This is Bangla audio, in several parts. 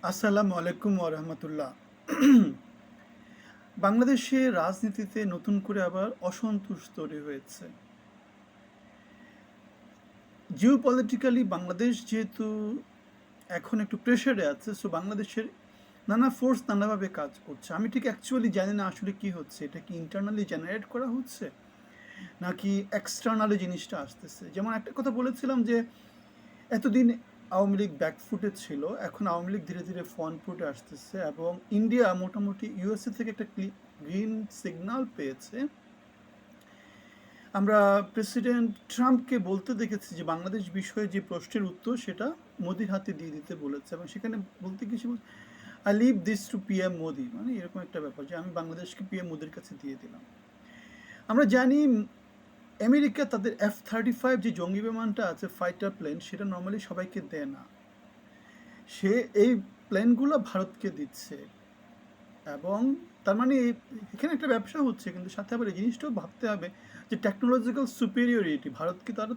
আসসালামু আলাইকুম ওয়া রাহমাতুল্লাহ। বাংলাদেশের রাজনীতিতে নতুন করে আবার অসন্তোষ তৈরি হয়েছে। জিওপলিটিক্যালি বাংলাদেশ যেহেতু এখন একটু প্রেসারে আছে, সো বাংলাদেশের নানা ফোর্স নানাভাবে কাজ করছে। আমি ঠিক অ্যাকচুয়ালি জানি না আসলে কি হচ্ছে। এটা কি ইন্টারনালি জেনারেট করা হচ্ছে নাকি এক্সটার্নালি জিনিসটা আসতেছে। যেমন একটা কথা বলেছিলাম যে এতদিন আওয়ামী লীগ ব্যাকফুটে ছিল, এখন আওয়ামী লীগ ধীরে ধীরে ফ্রন্ট ফুটে আসতেছে এবং ইন্ডিয়া মোটামুটি ইউএসএ থেকে একটা গ্রিন সিগন্যাল পেয়েছে। আমরা প্রেসিডেন্ট ট্রাম্পকে বলতে দেখেছি যে বাংলাদেশ বিষয়ে যে প্রশ্নের উত্তর সেটা মোদির হাতে দিয়ে দিতে বলেছে এবং সেখানে বলতে কিছু I leave this to PM Modi, মানে এরকম একটা ব্যাপার যে আমি বাংলাদেশকে পিএম মোদির কাছে দিয়ে দিলাম। আমরা জানি আমেরিকা তাদের F-35 যে জঙ্গি বিমানটা আছে, ফাইটার প্লেন, সেটা নর্মালি সবাইকে দেয় না। সে এই প্লেনগুলো ভারতকে দিচ্ছে এবং তার মানে এখানে একটা ব্যবসা হচ্ছে, কিন্তু সাথে আবার এই জিনিসটাও ভাবতে হবে যে টেকনোলজিক্যাল সুপিরিয়রিটি ভারতকে তারা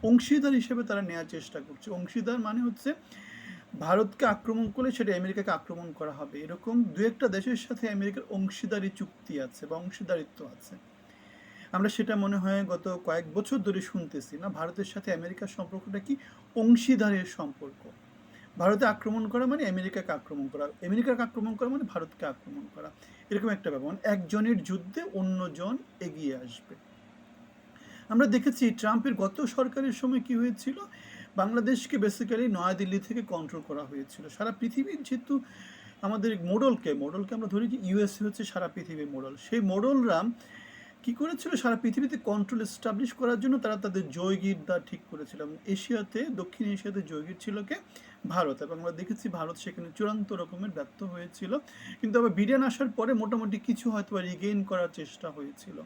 অংশীদার হিসেবে তারা নেওয়ার চেষ্টা করছে। অংশীদার মানে হচ্ছে ভারতকে আক্রমণ করলে সেটা আমেরিকাকে আক্রমণ করা হবে, এরকম দু একটা দেশের সাথে আমেরিকার অংশীদারি চুক্তি আছে বা অংশীদারিত্ব আছে। আমরা সেটা মনে হয় গত কয়েক বছর ধরে শুনতেছি না, ভারতের সাথে আমেরিকার সম্পর্কটা কি অংশীদারের সম্পর্ক। ভারতে আক্রমণ করা মানে আমেরিকাকে আক্রমণ করা, আমেরিকাকে আক্রমণ করা মানে ভারতকে আক্রমণ করা, এরকম একটা ব্যাপার। একজনের যুদ্ধে অন্যজন এগিয়ে আসবে। আমরা দেখেছি ট্রাম্পের গত সরকারের সময় কি হয়েছিল, বাংলাদেশকে বেসিক্যালি নয়াদিল্লি থেকে কন্ট্রোল করা হয়েছিল। সারা পৃথিবীর যেহেতু আমাদের মোডলকে আমরা ধরি যে ইউএসএ হচ্ছে সারা পৃথিবীর মোডল, সেই মোডলরা কি করেছিল, সারা পৃথিবীতে কন্ট্রোল এস্টাবলিশ করার জন্য তারা তাদের জয়গীর দ্বার ঠিক করেছিল এবং এশিয়াতে, দক্ষিণ এশিয়াতে জয়গীর ছিল কে, ভারত। এবং আমরা দেখেছি ভারত সেখানে চূড়ান্ত রকমের ব্যর্থ হয়েছিল, কিন্তু আবার বিডেন আসার পরে মোটামুটি কিছু হয়তো রিগেইন করার চেষ্টা হয়েছিল।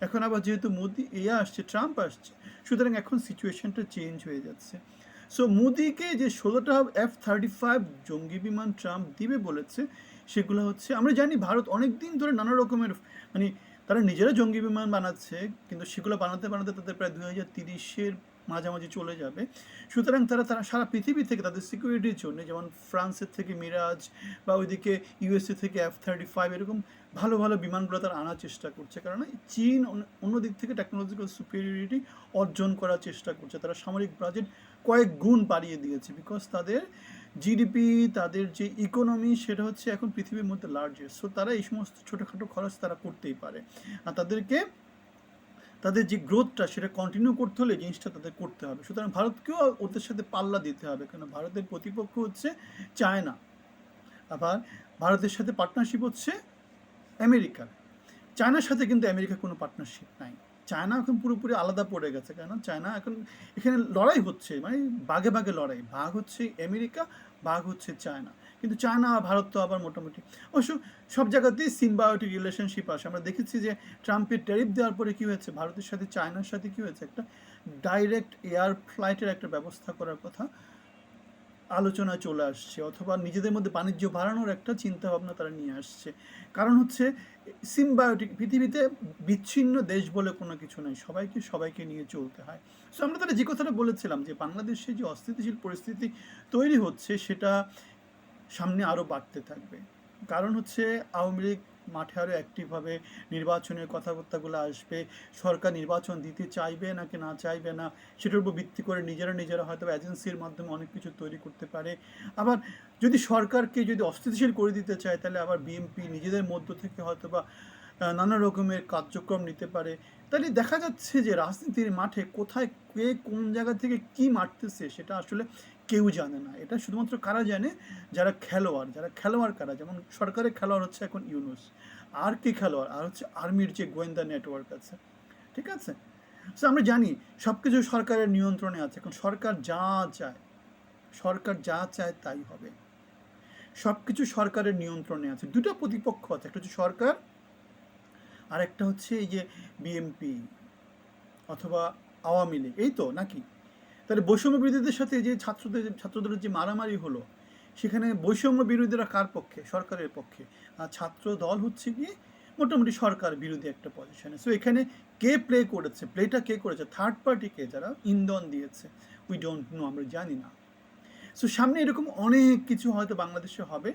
এখন আবার যেহেতু মোদি আসছে, ট্রাম্প আসছে, সুতরাং এখন সিচুয়েশনটা চেঞ্জ হয়ে যাচ্ছে। সো মোদিকে যে 16টা F-35 জঙ্গি বিমান ট্রাম্প দিবে বলেছে, সেগুলো হচ্ছে আমরা জানি ভারত অনেক দিন ধরে নানা রকমের, মানে তারা নিজেরা জঙ্গি বিমান বানাচ্ছে, কিন্তু সেগুলো বানাতে বানাতে তাদের প্রায় 2030-এর মাঝামাঝি চলে যাবে। সুতরাং তারা তারা সারা পৃথিবী থেকে তাদের সিকিউরিটির জন্য, যেমন ফ্রান্সের থেকে মিরাজ বা ওইদিকে ইউএসএ থেকে F-35, এরকম ভালো ভালো বিমানগুলো তারা আনার চেষ্টা করছে, কারণ চীন অন্য দিক থেকে টেকনোলজিক্যাল সুপিরিয়রিটি অর্জন করার চেষ্টা করছে। তারা সামরিক বাজেট কয়েক গুণ বাড়িয়ে দিয়েছে, বিকজ তাদের জিডিপি, তাদের যে ইকোনমি, সেটা হচ্ছে এখন পৃথিবীর মধ্যে লার্জেস্ট। সো তারা এই সমস্ত ছোটোখাটো খরচ তারা করতেই পারে, আর তাদেরকে তাদের যে গ্রোথটা সেটা কন্টিনিউ করতে হলে জিনিসটা তাদের করতে হবে। সুতরাং ভারতকেও ওদের সাথে পাল্লা দিতে হবে, কারণ ভারতের প্রতিপক্ষ হচ্ছে চায়না, আবার ভারতের সাথে পার্টনারশিপ হচ্ছে আমেরিকার। চায়নার সাথে কিন্তু আমেরিকার কোনো পার্টনারশিপ নাই। চায়না এখন পুরোপুরি আলাদা পড়ে গেছে, কেন চায়না এখন এখানে লড়াই হচ্ছে, মানে বাঘে বাঘে লড়াই, বাঘ হচ্ছে আমেরিকা, বাঘ হচ্ছে চায়না। কিন্তু চায়না আর ভারত তো আবার মোটামুটি, অবশ্য সব জায়গাতেই সিম্বায়োটিক রিলেশনশিপ আসে। আমরা দেখেছি যে ট্রাম্পের ট্যারিফ দেওয়ার পরে কী হয়েছে, ভারতের সাথে চায়নার সাথে কী হয়েছে, একটা ডাইরেক্ট এয়ার ফ্লাইটের একটা ব্যবস্থা করার কথা আলোচনায় চলে আসছে, অথবা নিজেদের মধ্যে বাণিজ্য বাড়ানোর একটা চিন্তা ভাবনা তারা নিয়ে আসছে। কারণ হচ্ছে সিম্বায়োটিক, পৃথিবীতে বিচ্ছিন্ন দেশ বলে কোনো কিছু নেই, সবাইকে সবাইকে নিয়ে চলতে হয়। সো আমরা তারা যে কথাটা বলেছিলাম যে বাংলাদেশে যে অস্থিতিশীল পরিস্থিতি তৈরি হচ্ছে, সেটা সামনে আরও বাড়তে থাকবে। কারণ হচ্ছে আওয়ামী লীগ মাঠে আরও অ্যাক্টিভভাবে নির্বাচনের কথাবার্তাগুলো আসবে, সরকার নির্বাচন দিতে চাইবে নাকি না চাইবে না সেটার উপর ভিত্তি করে নিজেরা নিজেরা হয়তো এজেন্সির মাধ্যমে অনেক কিছু তৈরি করতে পারে। আবার যদি সরকারকে যদি অস্থিতিশীল করে দিতে চায়, তাহলে আবার বিএনপি নিজেদের মধ্য থেকে হয়তো বা নানা রকমের কার্যক্রম নিতে পারে। তাহলে দেখা যাচ্ছে যে রাজনীতির মাঠে কোথায় কে কোন জায়গা থেকে কি মারতেছে সেটা আসলে কেউ জানে না। এটা শুধুমাত্র কারা জানে, যারা খেলোয়াড়। যারা খেলোয়াড় কারা, যেমন সরকারের খেলোয়াড় হচ্ছে এখন ইউনূস, আর কি খেলোয়াড়, আর হচ্ছে আর্মির যে গোয়েন্দা নেটওয়ার্ক আছে, ঠিক আছে। সো আমরা জানি সব কিছু সরকারের নিয়ন্ত্রণে আছে। এখন সরকার যা চায়, সরকার যা চায় তাই হবে, সব কিছু সরকারের নিয়ন্ত্রণে আছে। দুটো প্রতিপক্ষ আছে, একটা হচ্ছে সরকার, আর একটা হচ্ছে এই যে বিএনপি অথবা আওয়ামী লীগ, এই তো নাকি। তাহলে বৈষম্য বিরোধীদের সাথে যে ছাত্রদের যে মারামারি হলো, সেখানে বৈষম্য বিরোধীরা কার পক্ষে, সরকারের পক্ষে, আর ছাত্র দল হচ্ছে গিয়ে মোটামুটি সরকার বিরোধী একটা পজিশনে। সো এখানে কে প্লে করেছে, প্লেটা কে করেছে, থার্ড পার্টি কে, যারা ইন্ধন দিয়েছে, উই ডোন্ট নো, আমরা জানি না। সো সামনে এরকম অনেক কিছু হয়তো বাংলাদেশে হবে,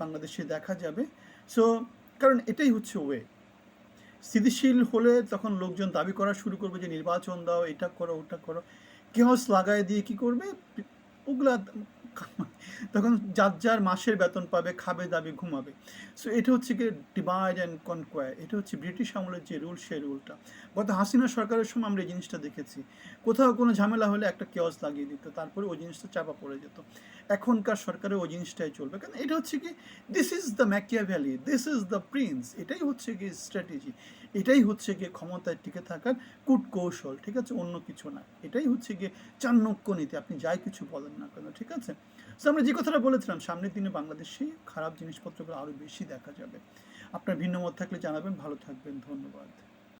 বাংলাদেশে দেখা যাবে। সো কারণ এটাই হচ্ছে ওয়ে। স্থিতিশীল হলে তখন লোকজন দাবি করা শুরু করবে যে নির্বাচন দাও, এটা করো, ওটা করো। কেওস লাগায় দিয়ে কি করবে? ওগুলা তখন যার যার মাসের বেতন পাবে, খাবে দাবে ঘুমাবে। সো এটা হচ্ছে গিয়ে ডিভাইড অ্যান্ড কনকোয়ার। এটা হচ্ছে ব্রিটিশ আমলের যে রুল, সেই রুলটা। গত হাসিনা সরকারের সময় আমরা এই জিনিসটা দেখেছি। কোথাও কোনো ঝামেলা হলে একটা কেওস লাগিয়ে দিত, তারপরে ওই জিনিসটা চাপা পড়ে যেত। এখনকার সরকারে ওই জিনিসটাই চলবে, কারণ এটা হচ্ছে কি, this is the Machiavelli, this is the Prince. এটাই হচ্ছে গিয়ে স্ট্র্যাটেজি, এটাই হচ্ছে গিয়ে ক্ষমতায় টিকে থাকার কূটকৌশল, ঠিক আছে, অন্য কিছু না। এটাই হচ্ছে গিয়ে চাণক্য নীতি, আপনি যাই কিছু বলেন না কেন, ঠিক আছে। সো আমরা যে কথাটা বলেছিলাম, সামনের দিনে বাংলাদেশে খারাপ জিনিসপত্রগুলো আরও বেশি দেখা যাবে। আপনার ভিন্ন মত থাকলে জানাবেন। ভালো থাকবেন, ধন্যবাদ।